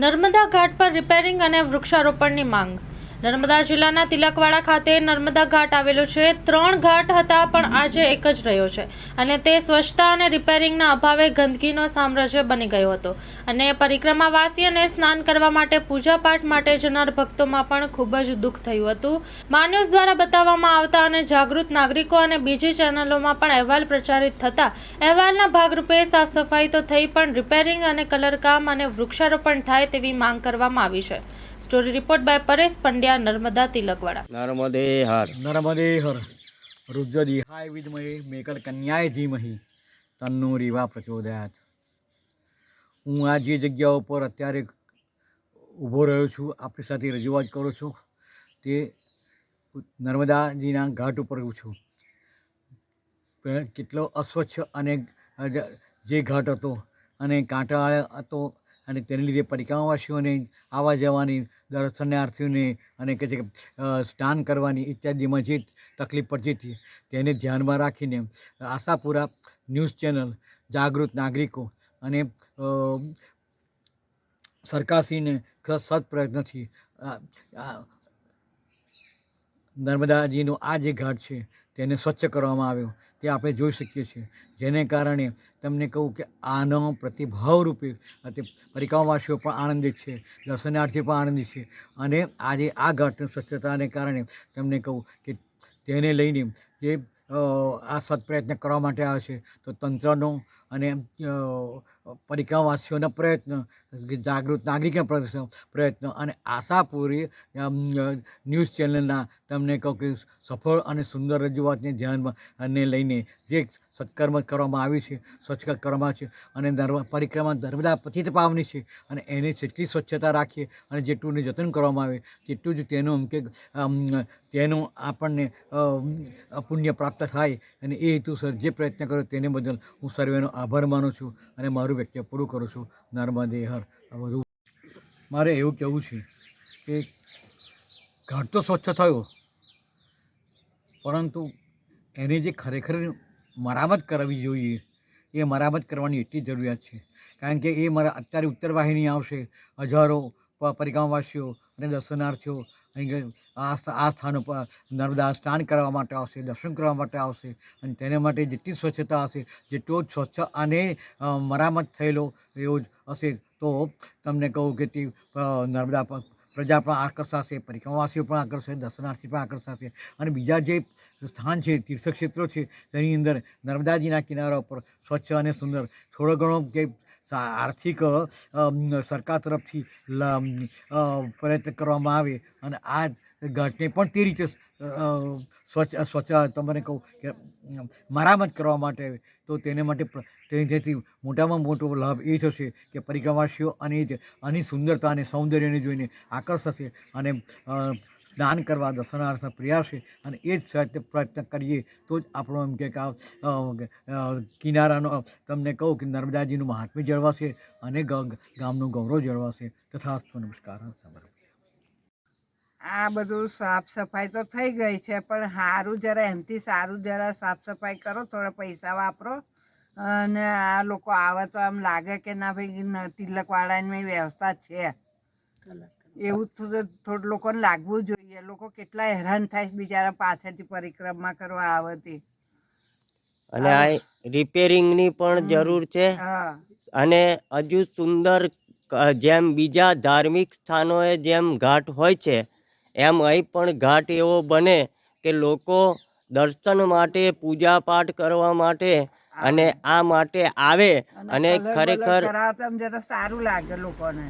નર્મદા ઘાટ પર રિપેરિંગ અને વૃક્ષારોપણની માંગ। નર્મદા જિલ્લાના તિલકવાડા ખાતે નર્મદા ઘાટ આવેલો છે। 3 ઘાટ હતા પણ આજે એક જ રહ્યો છે અને તે સ્વચ્છતા અને રિપેરિંગના અભાવે ગંદકીનો સામ્રાજ્ય બની ગયો હતો અને પરિક્રમાવાસીઓને સ્નાન કરવા માટે પૂજાપાઠ માટે જનાર ભક્તોમાં પણ ખૂબ જ દુઃખ થયું હતું। માન્યસ દ્વારા બતાવવામાં આવતા અને જાગૃત નાગરિકો અને બીજી ચેનલોમાં પણ અહેવાલ પ્રચારિત થતા અહેવાલના ભાગરૂપે સાફ સફાઈ તો થઈ પણ રિપેરિંગ અને કલરકામ અને વૃક્ષારોપણ થાય તેવી માંગ કરવામાં આવી છે। Story report by Paresh Pandya, Narmada Tilakwada. Narmade हर नर्मदे हर रुद्रदिहाय विद्महे मेकल कन्याय धीमहि तन्नो रेवा प्रचोदयात्। હું આ જે જગ્યા ઉપર અત્યારે ઊભો રહ્યો છું, આપણી સાથે રજૂઆત કરું છું તે નર્મદાજીના ઘાટ ઉપર છું। કેટલો અસ્વચ્છ અને જે ઘાટ હતો અને કાંટા હતો અને તેને લીધે પરિક્રમાવાસીઓને આવવા જવાની, દર્શનાર્થીઓને અને કે સ્નાન કરવાની ઇત્યાદિમાં જે તકલીફ પડતી હતી તેને ધ્યાનમાં રાખીને આશાપુરા ન્યૂઝ ચેનલ, જાગૃત નાગરિકો અને સરકારશ્રીને સત પ્રયત્નથી નર્મદાજીનો આ જે ઘાટ છે તેને સ્વચ્છ કરવામાં આવ્યો તે આપણે જોઈ શકીએ છીએ। જેને કારણે તમને કહું કે આનો પ્રતિભાવ રૂપે પરિક્રમાવાસીઓ પણ આનંદિત છે, દર્શનાર્થીઓ પણ આનંદિત છે અને આજે આ ઘાટની સ્વચ્છતાને કારણે તમને કહું કે તેને લઈને જે આ સત્પ્રયત્ન કરવા માટે આવે છે તો તંત્રનો અને પરિક્રમાવાસીઓના પ્રયત્ન, જાગૃત નાગરિકના પ્રયત્ન અને આશાપુરી ન્યૂઝ ચેનલના તમને કહું કે સફળ અને સુંદર રજૂઆતને ધ્યાનમાં અને લઈને જે સત્કર્મ કરવામાં આવી છે, સ્વચ્છ કરવામાં છે અને પરિક્રમા નર્મદા પતિત પાવની છે અને એની જેટલી સ્વચ્છતા રાખીએ અને જેટલું જતન કરવામાં આવે તેટલું જ તેનું આપણને પુણ્ય પ્રાપ્ત થાય અને એ હેતુસર જે પ્રયત્ન કર્યો તેને બદલ હું સર્વેનો આભાર માનું છું અને મારું વ્યક્તિ પૂરું કરું છું। નર્મદે હર। બધું મારે એવું કહેવું છે કે ઘાટ તો સ્વચ્છ થયો પરંતુ એની જે ખરેખર મરામત કરવી જોઈએ એ મરામત કરવાની એટલી જરૂરિયાત છે। કારણ કે એ અત્યારે ઉત્તર વાહિની આવશે, હજારો પરિક્રમાવાસીઓ અને દર્શનાર્થીઓ અહીં આ સ્થાન ઉપર નર્મદા સ્નાન કરવા માટે આવશે, દર્શન કરવા માટે આવશે અને તેના માટે જેટલી સ્વચ્છતા હશે, જેટલો સ્વચ્છ અને મરામત થયેલો એવો જ હશે તો તમને કહું કે તે નર્મદા પ્રજા પણ આકર્ષાશે, પરિક્રમાવાસીઓ પણ આકર્ષાશે, દર્શનાર્થી પણ આકર્ષાશે અને બીજા જે સ્થાન છે, તીર્થક્ષેત્રો છે તેની અંદર નર્મદાજીના કિનારા ઉપર સ્વચ્છ અને સુંદર થોડો ઘણો કે આર્થિક સરકાર તરફથી પ્રયત્ન કરવામાં આવે અને આ ઘાટને પણ તે રીતે સ્વચ્છ તમને કહું કે મરામત કરવા માટે તો તેને માટે તેથી મોટામાં મોટો લાભ એ થશે કે પરિક્રમાવાસીઓ અને આની સુંદરતા અને સૌંદર્યને જોઈને આકર્ષશે અને સ્નાન કરવા દર્શનાર્થ પ્રયાસે અને એ જ પ્રયત્ન કરીએ તો જ આપણો એમ કે કિનારાનો તમને કહું કે નર્મદાજીનું મહાત્મ્ય જળવાશે અને ગામનું ગૌરવ જળવાશે। તથાસ્તુ। નમસ્કાર। આ બધું સાફ સફાઈ તો થઈ ગઈ છે પણ સારું જરા એનાથી સારું જરા સાફ સફાઈ કરો, થોડા પૈસા વાપરો અને આ લોકો આવે તો આમ લાગે કે ના ભાઈ તિલકવાડાની વ્યવસ્થા છે એવું થોડું લોકોને લાગવું જોઈએ। લોકો કેટલા હેરાન થાય બિચારા પાછળથી પરિક્રમા કરવા આવે તે અને આ રિપેરિંગની પણ જરૂર છે અને હજુ સુંદર જેમ બીજા ધાર્મિક સ્થાનોએ જેમ ઘાટ હોય છે એમ અહીં પણ ઘાટ એવો બને કે લોકો દર્શન માટે, પૂજા પાઠ કરવા માટે અને આ માટે આવે અને ખરેખર સારું લાગે લોકોને।